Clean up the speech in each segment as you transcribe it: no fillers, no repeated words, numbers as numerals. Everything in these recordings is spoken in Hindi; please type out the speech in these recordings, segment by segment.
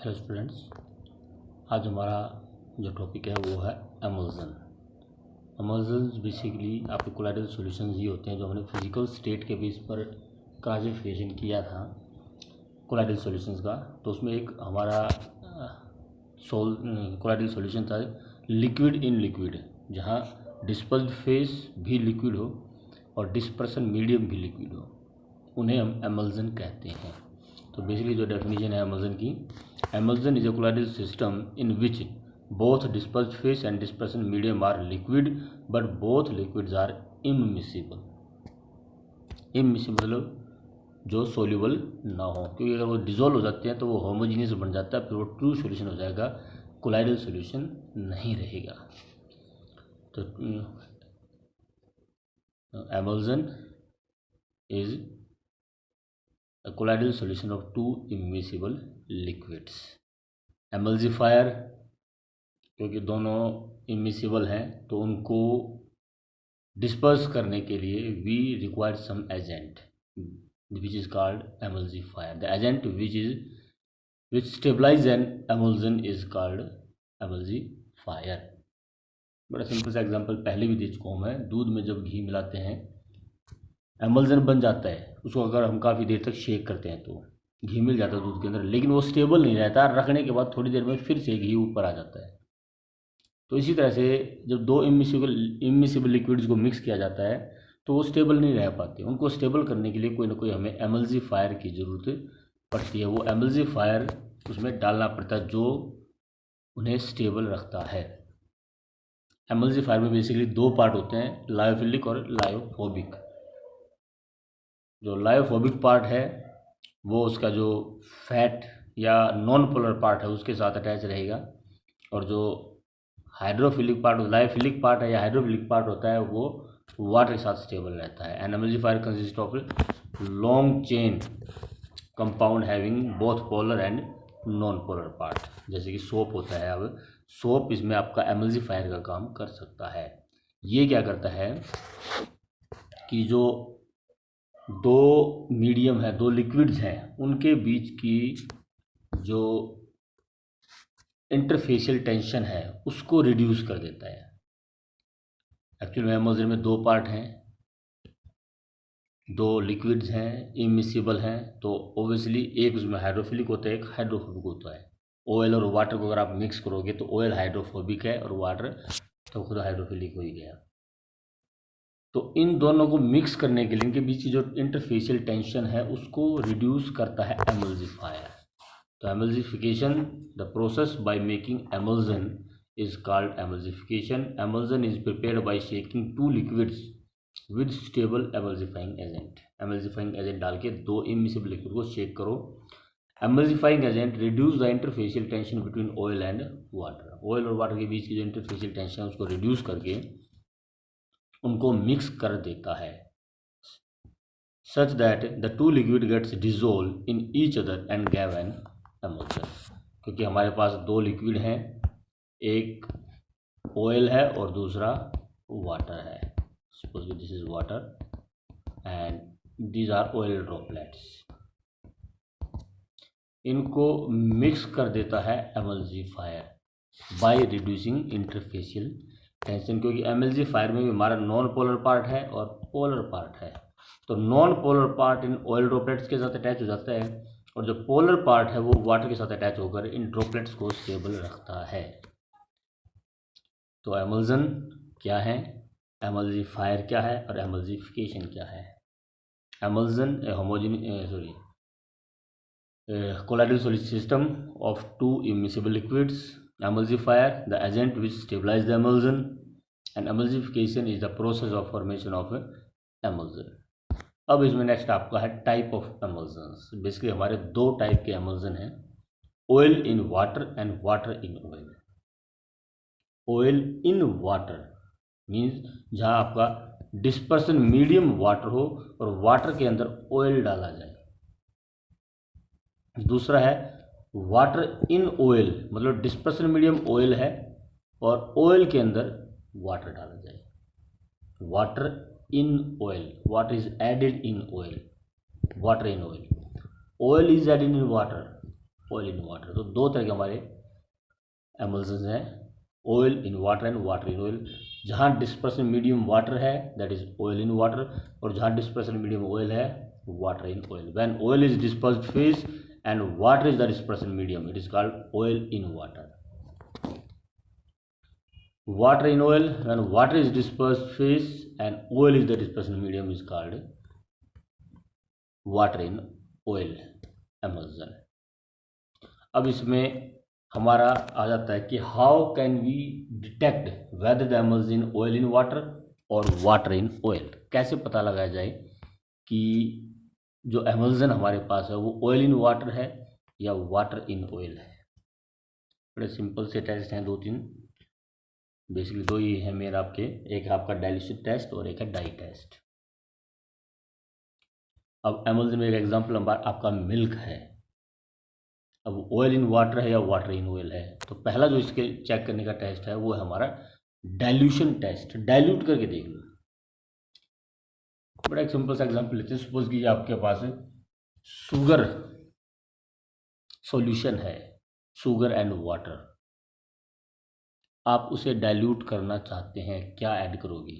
हेलो स्टूडेंट्स, आज हमारा जो टॉपिक है वो है एमल्सन। एमल्सन्स बेसिकली आपके कोलाइडल सॉल्यूशंस ही होते हैं जो हमने फिजिकल स्टेट के बेस पर क्लासिफिकेशन किया था कोलाइडल सॉल्यूशंस का। तो उसमें एक हमारा कोलाइडल सॉल्यूशन था लिक्विड इन लिक्विड, जहाँ डिस्पर्स्ड फेस भी लिक्विड हो और डिस्पर्सन मीडियम भी लिक्विड हो, उन्हें हम एमल्सन कहते हैं। तो बेसिकली जो डेफिनेशन है एमल्सन की, emulsion is a colloidal system in which both dispersed phase and dispersion medium are liquid but both liquids are immiscible। immiscible मतलब जो सोल्यूबल ना हो, क्योंकि अगर वो डिजोल्व हो जाते हैं तो वो होमोजीनियस बन जाता है, फिर वो ट्रू सॉल्यूशन हो जाएगा, कोलाइडल सॉल्यूशन नहीं रहेगा। तो emulsion is a colloidal solution of two immiscible liquids। एमल्सिफायर, क्योंकि दोनों इमिसिबल हैं तो उनको डिस्पर्स करने के लिए we require some agent which is called emulsifier. The agent which stabilize an emulsion is called emulsifier. बड़ा सिंपल सा एग्जांपल पहले भी दे चुका हूँ मैं। दूध में जब घी मिलाते हैं एमल्सन बन जाता है, उसको अगर हम काफ़ी देर तक शेक करते हैं तो घी मिल जाता है दूध के अंदर, लेकिन वो स्टेबल नहीं रहता, रखने के बाद थोड़ी देर में फिर से घी ऊपर आ जाता है। तो इसी तरह से जब दो इमिसिबल लिक्विड्स को मिक्स किया जाता है तो वो स्टेबल नहीं रह पाते। उनको स्टेबल करने के लिए कोई ना कोई हमें एमल्सिफायर की ज़रूरत पड़ती है। वो एमल्सिफायर उसमें डालना पड़ता है जो उन्हें स्टेबल रखता है। एमल्सिफायर में बेसिकली दो पार्ट होते हैं, लायोफिलिक और लायोफोबिक। जो लायोफोबिक पार्ट है वो उसका जो फैट या नॉन पोलर पार्ट है उसके साथ अटैच रहेगा, और जो हाइड्रोफिलिक पार्ट, लायोफिलिक पार्ट है या हाइड्रोफिलिक पार्ट होता है वो वाटर के साथ स्टेबल रहता है। An emulsifier consist of long chain compound having both polar and non polar part. जैसे कि सोप होता है, अब सोप इसमें आपका एमल्सिफायर का काम कर सकता है। ये क्या करता है कि जो दो मीडियम है, दो लिक्विड्स हैं, उनके बीच की जो इंटरफेशियल टेंशन है उसको रिड्यूस कर देता है। एक्चुअल में एमल्सन में दो पार्ट हैं, दो लिक्विड्स हैं, इमिसिबल हैं, तो ओबियसली एक उसमें हाइड्रोफिलिक होता है, एक हाइड्रोफोबिक होता है। ऑयल और वाटर को अगर आप मिक्स करोगे तो ऑयल हाइड्रोफोबिक है और वाटर तो खुद हाइड्रोफिलिक हो ही गया। तो इन दोनों को मिक्स करने के लिए इनके बीच की जो इंटरफेशियल टेंशन है उसको रिड्यूस करता है एमल्सिफायर। तो emulsification, the process by making emulsion is called emulsification. Emulsion is prepared by shaking two liquids with stable emulsifying agent. Emulsifying agent डाल के दो इमिसिबल लिक्विड को शेक करो। Emulsifying agent reduce the interfacial tension between oil and water. Oil और वाटर के बीच की जो इंटरफेशियल टेंशन है उसको रिड्यूस करके उनको मिक्स कर देता है, such that the two liquid gets dissolved in each other and give an emulsion। क्योंकि हमारे पास दो लिक्विड हैं, एक ऑयल है और दूसरा वाटर है। Suppose this is water and these are oil droplets. इनको मिक्स कर देता है emulsifier by reducing interfacial tension. क्योंकि एमल्सिफायर में भी हमारा नॉन पोलर पार्ट है और पोलर पार्ट है, तो non polar part in oil droplets के साथ अटैच हो जाता है और जो पोलर पार्ट है वो वाटर के साथ अटैच होकर इन ड्रॉपलेट्स को स्टेबल रखता है। तो एमल्सन क्या है, एमल्सिफायर क्या है और एमल्सिफिकेशन क्या है। Emulsion colloidal solid system of two immiscible liquids। Emulsifier, the agent which stabilizes the emulsion, and emulsification is the process of formation of emulsion। अब इसमें नेक्स्ट आपका है टाइप ऑफ एमल्सन्स। बेसिकली हमारे दो टाइप के एमल्सन हैं, oil in water and water in oil. Oil in water means जहाँ आपका डिस्पर्सन मीडियम वाटर हो और वाटर के अंदर ऑयल डाला जाए। दूसरा है वाटर इन ऑयल, मतलब डिस्पर्सन मीडियम ऑयल है और ऑयल के अंदर वाटर डाला जाए। Water in oil, water is added in oil, water in oil, oil is added in water. Oil in water. तो दो तरह के हमारे एमल्सन्स हैं, oil in water and water in oil. जहाँ डिस्पर्सन मीडियम वाटर है that is oil in water, और जहाँ डिस्पर्सन मीडियम ऑयल है water in oil. When oil is dispersed phase and water is the dispersion medium it is called oil in water. Water in oil, when water is dispersed phase and oil is the dispersion medium is called water in oil emulsion। अब इसमें हमारा आ जाता है कि how can we detect whether the emulsion oil in water और वाटर इन ऑयल। कैसे पता लगाया जाए कि जो emulsion हमारे पास है वो ऑयल इन वाटर है या वाटर इन ऑयल है। बड़े सिंपल से टेस्ट हैं, दो तीन, बेसिकली दो ही है मेरा आपके, एक है आपका डाइल्यूशन टेस्ट और एक है डाई टेस्ट। अब एमल्सन में एक एग्जांपल आपका मिल्क है। अब ऑयल इन वाटर है या वाटर इन ऑयल है, तो पहला जो इसके चेक करने का टेस्ट है वो है हमारा डाइल्यूशन टेस्ट। डाइल्यूट करके देख लो। बड़ा एक सिंपल सा एग्जांपल लेते हैं। सपोज कीजिए आपके पास शुगर सॉल्यूशन है, शुगर एंड वाटर, आप उसे डाइल्यूट करना चाहते हैं, क्या ऐड करोगे?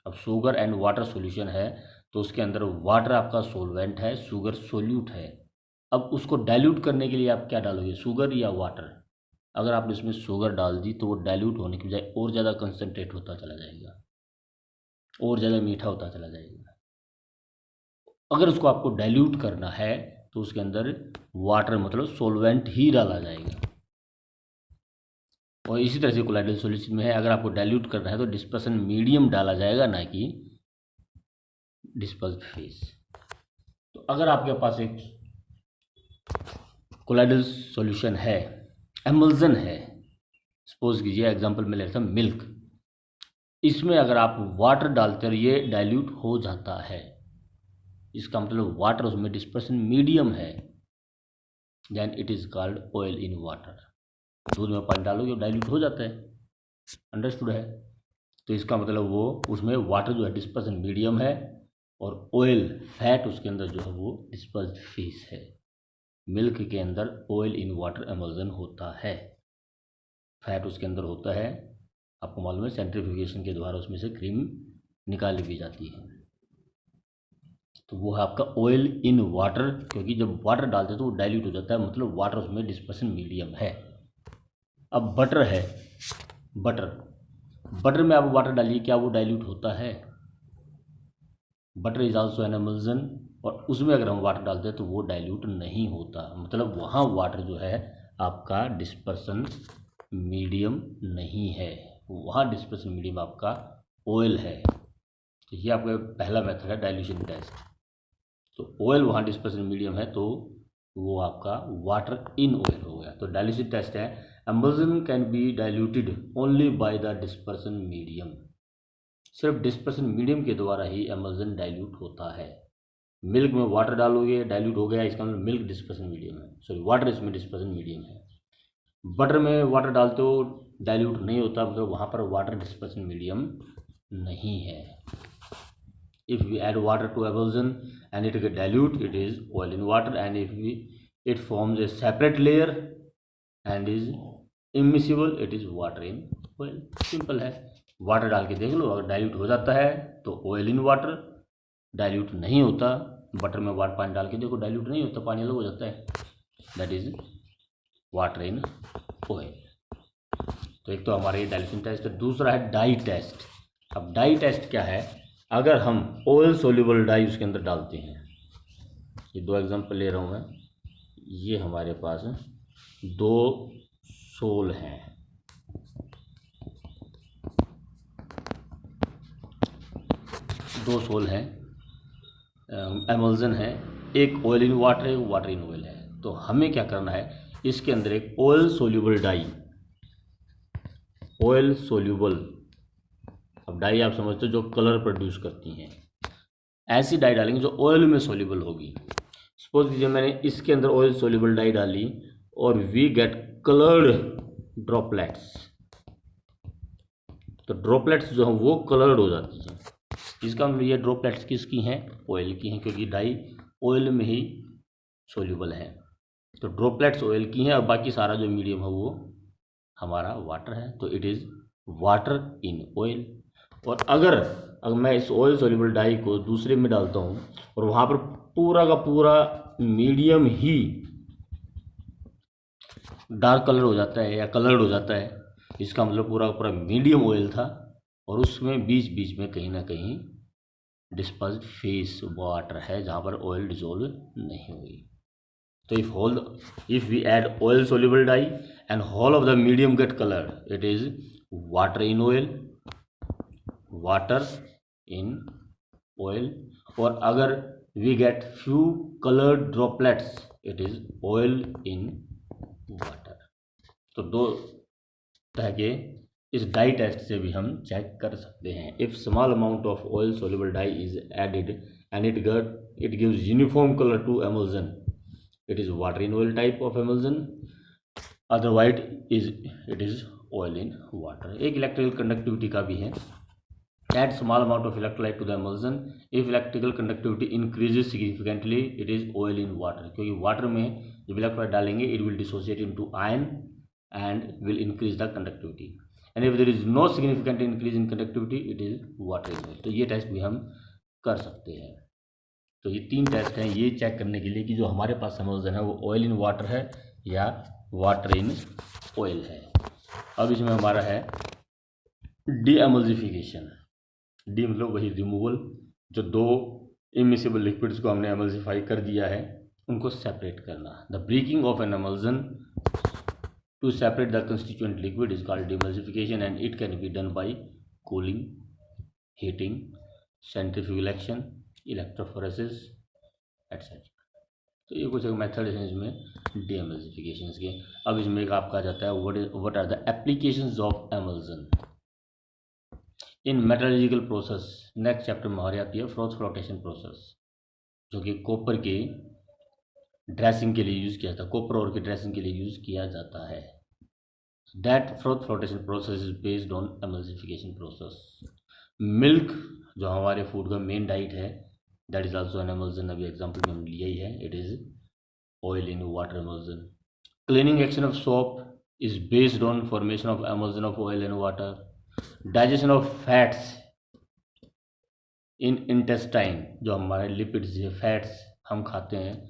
अब शुगर एंड वाटर सॉल्यूशन है तो उसके अंदर वाटर आपका सॉल्वेंट है, शुगर सोल्यूट है। अब उसको डाइल्यूट करने के लिए आप क्या डालोगे, शुगर या वाटर? अगर आपने इसमें शुगर डाल दी तो वो डाइल्यूट होने की बजाय और ज़्यादा कंसनट्रेट होता चला जाएगा, और ज़्यादा मीठा होता चला जाएगा। अगर उसको आपको डाइल्यूट करना है तो उसके अंदर वाटर मतलब सॉल्वेंट ही डाला जाएगा। और इसी तरह से कोलाइडल सॉल्यूशन में है, अगर आपको डाइल्यूट करना है तो डिस्पर्सन मीडियम डाला जाएगा, ना कि डिस्पर्स्ड फेज। तो अगर आपके पास एक कोलाइडल सॉल्यूशन है, एमल्सन है, सपोज कीजिए एग्जांपल में लेता हूँ मिल्क, इसमें अगर आप वाटर डालते और ये डाइल्यूट हो जाता है, इसका मतलब वाटर उसमें डिस्पर्सन मीडियम है, then it is called oil in water. दूध में पानी डालोगे डाइल्यूट हो जाता है, अंडरस्टूड है। तो इसका मतलब वो उसमें वाटर जो है डिस्पर्सन मीडियम है और ऑयल फैट उसके अंदर जो है वो डिस्पर्स्ड फेज है। मिल्क के अंदर ऑयल इन वाटर एमल्सन होता है, फैट उसके अंदर होता है। आपको मालूम है सेंट्रीफ्यूगेशन के द्वारा उसमें से क्रीम निकाली भी जाती है। तो वो है आपका ऑयल इन वाटर, क्योंकि जब वाटर डालते हैं तो वो डाइल्यूट हो जाता है, मतलब वाटर उसमें डिस्पर्सन मीडियम है। अब बटर है, बटर में आप वाटर डालिए, क्या वो डाइल्यूट होता है? Butter is also an emulsion, और उसमें अगर हम वाटर डालते हैं तो वो डाइल्यूट नहीं होता, मतलब वहाँ वाटर जो है आपका डिस्पर्सन मीडियम नहीं है, वहाँ डिस्पर्सन मीडियम आपका ऑयल है। तो ये आपका पहला मेथड है डाइल्यूशन टेस्ट। तो ऑयल वहाँ डिस्पर्सन मीडियम है तो वो आपका वाटर इन ऑयल हो गया। तो डाइल्यूशन टेस्ट है, emulsion can be diluted only by the dispersion medium. सिर्फ डिस्पर्सन मीडियम के द्वारा ही एमल्सन डाइल्यूट होता है। मिल्क में वाटर डालोगे डाइल्यूट हो गया, इसका मतलब मिल्क डिस्पर्सन मीडियम है, सॉरी वाटर इसमें डिस्पर्सन मीडियम है। बटर में वाटर डालते हो डाइल्यूट नहीं होता, मतलब वहाँ पर वाटर डिस्पर्सन मीडियम नहीं है। If we add water to emulsion and it get dilute, it is oil in water, and if it forms a separate layer and is immiscible, it is water in oil। Simple है, वाटर डाल के देख लो, अगर डाइल्यूट हो जाता है तो ऑयल इन वाटर, डाइल्यूट नहीं होता, बटर में वाटर पानी डाल के देखो डाइल्यूट नहीं होता, पानी अलग हो जाता है, that is water in oil. तो एक तो हमारे डाइल्यूशन टेस्ट है, दूसरा है डाई टेस्ट। अब डाई टेस्ट क्या है, अगर हम ऑयल सोल्यूबल डाई उसके अंदर डालते हैं, ये दो एग्जांपल ले रहा हूँ मैं, ये हमारे पास दो सोल हैं, दो सोल हैं, एमल्सन है, एक ऑयल इन वाटर है, एक वाटर इन ऑयल है। तो हमें क्या करना है, इसके अंदर एक oil soluble dye, oil soluble, अब डाई आप समझते हो जो कलर प्रोड्यूस करती हैं, ऐसी डाई डालेंगे जो ऑयल में सोल्यूबल होगी। सपोज कीजिए मैंने इसके अंदर ऑयल सोल्यूबल डाई डाली और वी गेट कलर्ड ड्रॉपलेट्स, तो ड्रॉपलेट्स जो हैं वो कलर्ड हो जाती हैं। इसका मतलब ये ड्रॉपलेट्स किसकी हैं, ऑयल की हैं, क्योंकि डाई ऑयल में ही सोल्यूबल है। तो ड्रॉपलेट्स ऑयल की हैं और बाकी सारा जो मीडियम है वो हमारा वाटर है, तो it is water in oil. और अगर मैं इस ऑयल सोल्यूबल डाई को दूसरे में डालता हूँ और वहाँ पर पूरा का पूरा मीडियम ही डार्क कलर हो जाता है या कलर्ड हो जाता है, इसका मतलब पूरा का पूरा मीडियम ऑयल था और उसमें बीच बीच में कहीं ना कहीं डिस्पर्स्ड फेस वाटर है जहाँ पर ऑयल डिजोल्व नहीं हुई। तो if we add oil soluble dye and whole of the medium get color, it is water in oil, water in oil। और अगर we get few colored droplets, it is oil in water। तो दो तरह के इस डाई टेस्ट से भी हम चेक कर सकते हैं। If small amount of oil soluble dye is added and it gives uniform colour to emulsion, it is water in oil type of emulsion, otherwise it is oil in water। एक इलेक्ट्रिकल कंडक्टिविटी का भी है। add small amount of electrolyte to the emulsion, if electrical conductivity increases significantly it is oil in water। क्योंकि वाटर में जब इलेक्ट्रोलाइट डालेंगे it will dissociate into ion and will increase the conductivity, and if there is no significant increase in conductivity it is water in oil। तो ये टेस्ट भी हम कर सकते हैं। तो ये 3 टेस्ट हैं ये चेक करने के लिए कि जो हमारे पास एमल्सन है वो ऑयल इन वाटर है या वाटर इन ऑयल है। अब इसमें हमारा है डी एमल्सिफिकेशन। डी मतलब वही रिमूवल, जो 2 इमिसिबल लिक्विड्स को हमने एमल्सिफाई कर दिया है उनको सेपरेट करना। The breaking of an emulsion to separate the constituent liquid is called demulsification and it can be done by cooling, heating, centrifugal action, electrophoresis etcetera. तो ये कुछ एक मेथड है इसमें डीएमल्सिफिकेशन के। अब इसमें एक आपका जाता है what are the applications of emulsion in metallurgical process. Next chapter में हमारी आती है फ्रोथ फ्लोटेशन प्रोसेस, जो कि कॉपर के ड्रेसिंग के लिए यूज़ किया जाता है, कॉपर और के ड्रेसिंग के लिए यूज़ किया जाता है। That froth flotation process is based on emulsification process. Milk जो हमारे फूड का मेन डाइट है, that is also an emulsion. अभी एग्जाम्पल में हमने लिया ही है, it is oil in water emulsion. Cleaning action of soap is based on formation of emulsion of oil and water. Digestion of fats in intestine, जो हमारे लिपिड्स है, फैट्स हम खाते हैं,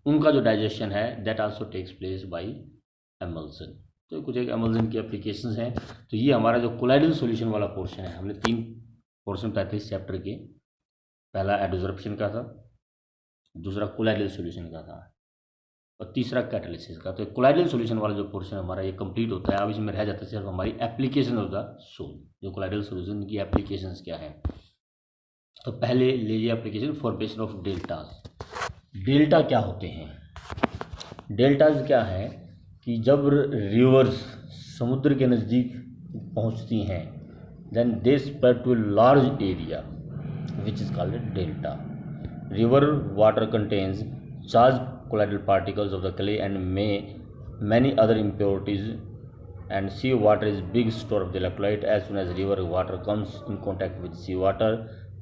उनका जो डाइजेशन है that also takes place by emulsion. तो कुछ एक एमल्सन की एप्लीकेशंस हैं। तो ये हमारा जो कोलाइडल सॉल्यूशन वाला पोर्शन है, हमने 3 पोर्शन बताए थे इस चैप्टर के। पहला एडोजर्प्शन का था, दूसरा कोलाइडल सॉल्यूशन का था और तीसरा कैटालिसिस का। तो कोलाइडल सॉल्यूशन वाला जो पोर्शन हमारा ये कंप्लीट होता है। अब इसमें रह जाता है सिर्फ हमारी एप्लीकेशन ऑफ द सोल, जो कोलाइडल सॉल्यूशन की एप्लीकेशंस क्या है। तो पहले लीजिए application formation of deltas. Delta क्या होते हैं? डेल्टाज क्या है कि जब रिवर्स समुद्र के नज़दीक पहुंचती हैं, then they spread to a large area which is called a delta. River water contains charged colloidal particles of the clay and many other impurities, and sea water is big store of the electrolyte. As soon as river water comes in contact with sea water,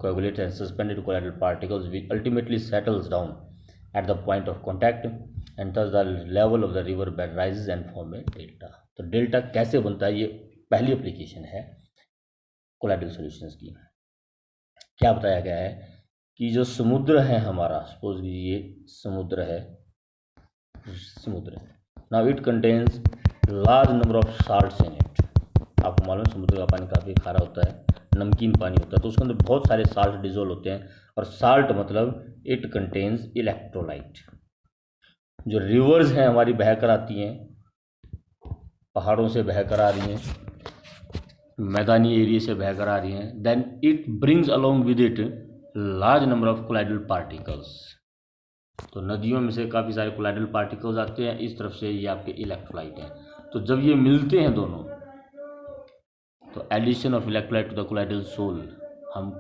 coagulates and suspended colloidal particles which ultimately settles down at the point of contact, and thus the level of the river bed rises and form a delta। तो डेल्टा कैसे बनता है, ये पहली एप्लीकेशन है कोलाइडल सॉल्यूशंस की। क्या बताया गया है कि जो समुद्र है हमारा, सपोज ये समुद्र है, now it contains large number of salts in it. आपको मालूम है समुद्र का पानी काफ़ी खारा होता है, नमकीन पानी होता है, तो उसके अंदर बहुत सारे साल्ट डिजोल्व होते हैं। और साल्ट मतलब इट कंटेन्स इलेक्ट्रोलाइट। जो रिवर्स हैं हमारी बह कर आती हैं, पहाड़ों से बह कर आ रही हैं, मैदानी एरिया से बहकर आ रही हैं, then it brings along with it large number of colloidal particles. तो नदियों में से काफ़ी सारे कोलाइडल पार्टिकल्स आते हैं, इस तरफ से ये आपके इलेक्ट्रोलाइट हैं। तो जब ये मिलते हैं दोनों, तो addition of electrolyte to the colloidal sol हम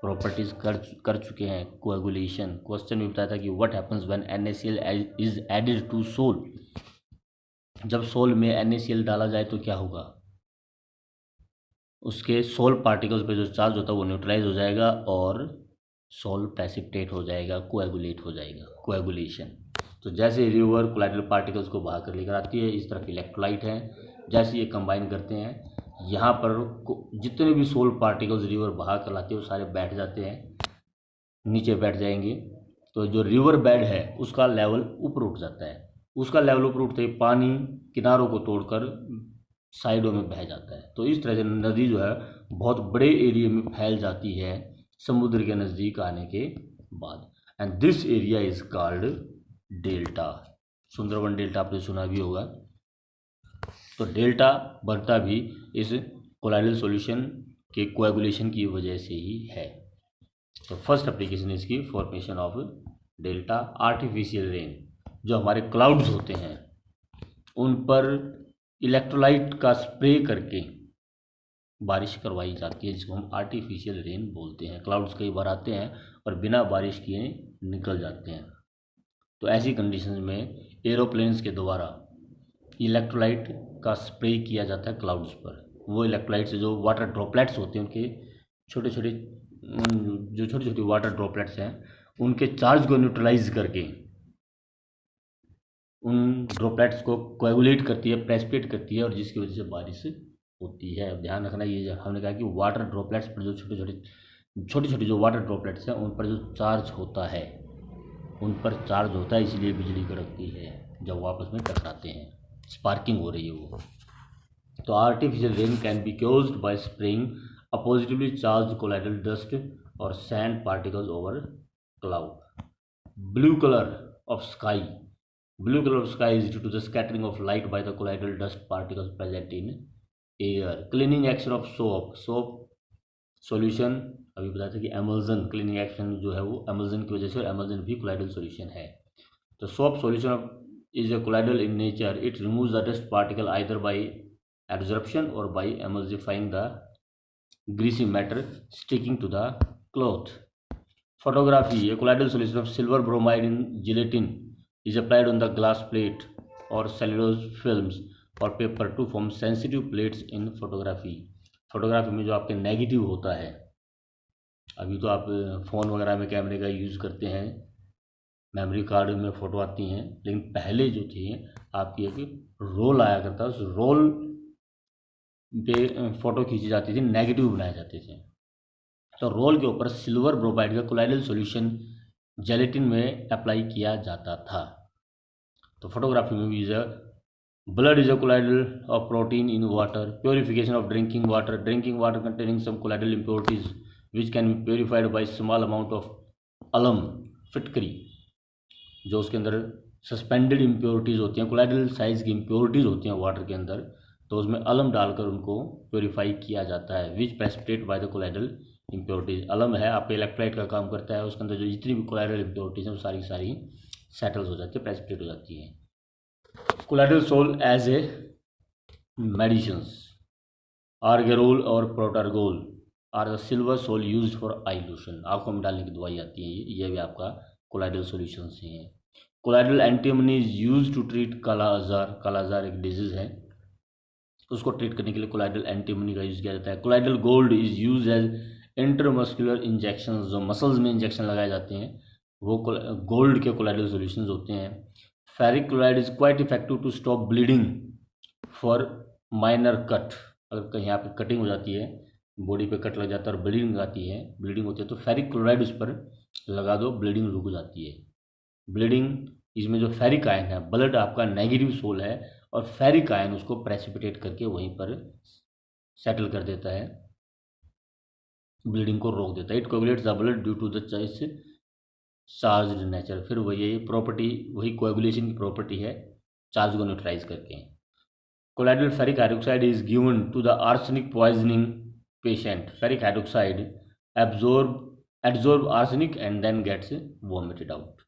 प्रॉपर्टीज कर चुके हैं। कोएगुलेशन, क्वेश्चन में बताया था कि what happens when NaCl is added to sol. जब सोल में NaCl डाला जाए तो क्या होगा, उसके सोल पार्टिकल्स पे जो चार्ज होता है वो न्यूट्रलाइज हो जाएगा और सोल प्रेसिपिटेट हो जाएगा, कोएगुलेट हो जाएगा, कोएगुलेशन। तो जैसे रिवर कोलाइडल पार्टिकल्स को बहा कर लेकर आती है, इस तरफ इलेक्ट्रोलाइट है, जैसे ये कंबाइन करते हैं यहाँ पर जितने भी सोल पार्टिकल्स रिवर बहा कर लाते हैं वो सारे बैठ जाते हैं, नीचे बैठ जाएंगे। तो जो रिवर बेड है उसका लेवल ऊपर उठ जाता है, उसका लेवल ऊपर उठते ही पानी किनारों को तोड़कर साइडों में बह जाता है। तो इस तरह से नदी जो है बहुत बड़े एरिया में फैल जाती है समुद्र के नज़दीक आने के बाद, and this area is called delta. Sundarban delta आपने सुना भी होगा। तो डेल्टा बनता भी इस कोलाइडल सॉल्यूशन के कोएगुलेशन की वजह से ही है। तो फर्स्ट एप्लीकेशन इसकी formation of delta. Artificial rain, जो हमारे क्लाउड्स होते हैं उन पर इलेक्ट्रोलाइट का स्प्रे करके बारिश करवाई जाती है, जिसको हम आर्टिफिशियल रेन बोलते हैं। क्लाउड्स कई बार आते हैं और बिना बारिश किए निकल जाते हैं। तो ऐसी कंडीशंस में एरोप्लेन्स के द्वारा इलेक्ट्रोलाइट का स्प्रे किया जाता है क्लाउड्स पर। वो इलेक्ट्रोलाइट से जो वाटर ड्रॉपलेट्स होते हैं, उनके छोटे छोटे वाटर ड्रॉपलेट्स हैं, उनके चार्ज को न्यूट्रलाइज करके उन ड्रॉपलेट्स को कोएगुलेट करती है, प्रेसिपिटेट करती है, और जिसकी वजह से बारिश होती है। अब ध्यान रखना, ये हमने कहा कि वाटर ड्रॉपलेट्स पर जो छोटे छोटे जो वाटर ड्रॉपलेट्स हैं उन पर जो चार्ज होता है, इसलिए बिजली कड़कती है जब वो आपस में टकराते हैं, स्पार्किंग हो रही है वो। तो artificial rain can be caused by spraying a positively charged colloidal dust or sand particles over cloud. Blue color of sky is due to the scattering of light by the colloidal dust particles present in air. Cleaning action of soap solution, अभी बताया था कि एमल्जन क्लीनिंग एक्शन जो है वो एमल्जन की वजह से, और एमल्जन भी कोलाइडल सॉल्यूशन है। तो soap solution is a colloidal in nature. It removes the dust particle either by absorption और by emulsifying the greasy matter sticking to the cloth. Photography, a colloidal solution of silver bromide in gelatin is applied on the glass plate or cellulose films or paper to form sensitive plates in photography. Photography में जो आपके नेगेटिव होता है, अभी तो आप फ़ोन वगैरह में कैमरे का यूज़ करते हैं, मेमोरी कार्ड में फ़ोटो आती हैं, लेकिन पहले जो थी आपकी एक रोल आया करता, उस रोल पे फ़ोटो खींची जाती थी, नेगेटिव बनाए जाते थे। तो रोल के ऊपर सिल्वर ब्रोमाइड का कोलाइडल सॉल्यूशन जेलेटिन में अप्लाई किया जाता था। तो फोटोग्राफी में भी blood is a colloidal of protein in water. Purification of drinking water containing some colloidal impurities which can be purified by small amount of alum, फिटकरी, जो उसके अंदर सस्पेंडेड इम्प्योरिटीज़ होती हैं, कोलाइडल साइज की इम्प्योरिटीज़ होती हैं वाटर के अंदर, तो उसमें अलम डालकर उनको प्योरीफाई किया जाता है। Which precipitate by the colloidal impurities. Alum है आपके इलेक्ट्रोलाइट का काम करता है, उसके अंदर जो जितनी भी कोलाइडल इम्प्योरिटीज हैं वो सारी सेटल्स हो जाती है, प्रेसिपिटेट हो जाती है। Colloidal sol as a medicines, argyrol और protargol are the silver sol used for eye lotion. आँखों में डालने की दवाई आती है, ये भी आपका कोलाइडल सोल्यूशन से है। Colloidal antimony is use to treat kala azar. काला आजार एक डिजीज़ है, उसको ट्रीट करने के लिए कोलाइडल एंटीमनी का यूज़ किया जाता है। Colloidal gold is use as intermuscular injection, जो मसल्स में इंजेक्शन लगाए जाते हैं वो गोल्ड के कोलाइडल सॉल्यूशंस होते हैं। Ferric chloride is quite effective to stop bleeding for minor cut. अगर कहीं यहाँ पे कटिंग हो जाती है, बॉडी पे कट लग जाता है और ब्लीडिंग होती है, तो फेरिक क्लोराइड उस पर लगा दो, ब्लीडिंग रुक जाती है। ब्लीडिंग, इसमें जो फेरिक आयन है, ब्लड आपका नेगेटिव सोल है और फेरिक आयन उसको प्रेसिपिटेट करके वहीं पर सेटल कर देता है, ब्लीडिंग को रोक देता है। It coagulates the blood due to the charged nature. फिर वही प्रॉपर्टी, वही कोएगुलेशन की प्रॉपर्टी है, चार्ज को न्यूट्रलाइज करके। Colloidal ferric hydroxide is given to the arsenic poisoning patient. Ferric hydroxide absorb arsenic and then gets vomited out.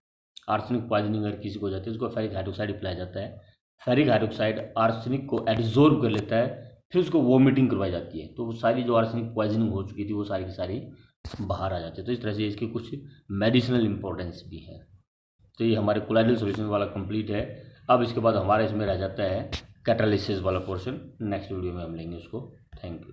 Arsenic poisoning अगर किसी को हो जाती है उसको फेरिक हाइड्रोक्साइड पिलाया जाता है। फेरिक हाइड्रोक्साइड आर्सेनिक को एब्जॉर्ब कर लेता है, फिर उसको वॉमिटिंग करवाई जाती है, तो वो सारी जो आर्सेनिक पॉइजनिंग हो चुकी थी वो सारी की सारी बाहर आ जाती है। तो इस तरह से इसके कुछ मेडिसिनल इंपॉर्टेंस भी है। तो ये हमारे कोलाइडल सॉल्यूशन वाला कंप्लीट है। अब इसके बाद हमारा इसमें रह जाता है कैटालिसिस वाला पोर्शन। नेक्स्ट वीडियो में हम लेंगे उसको। Thank you.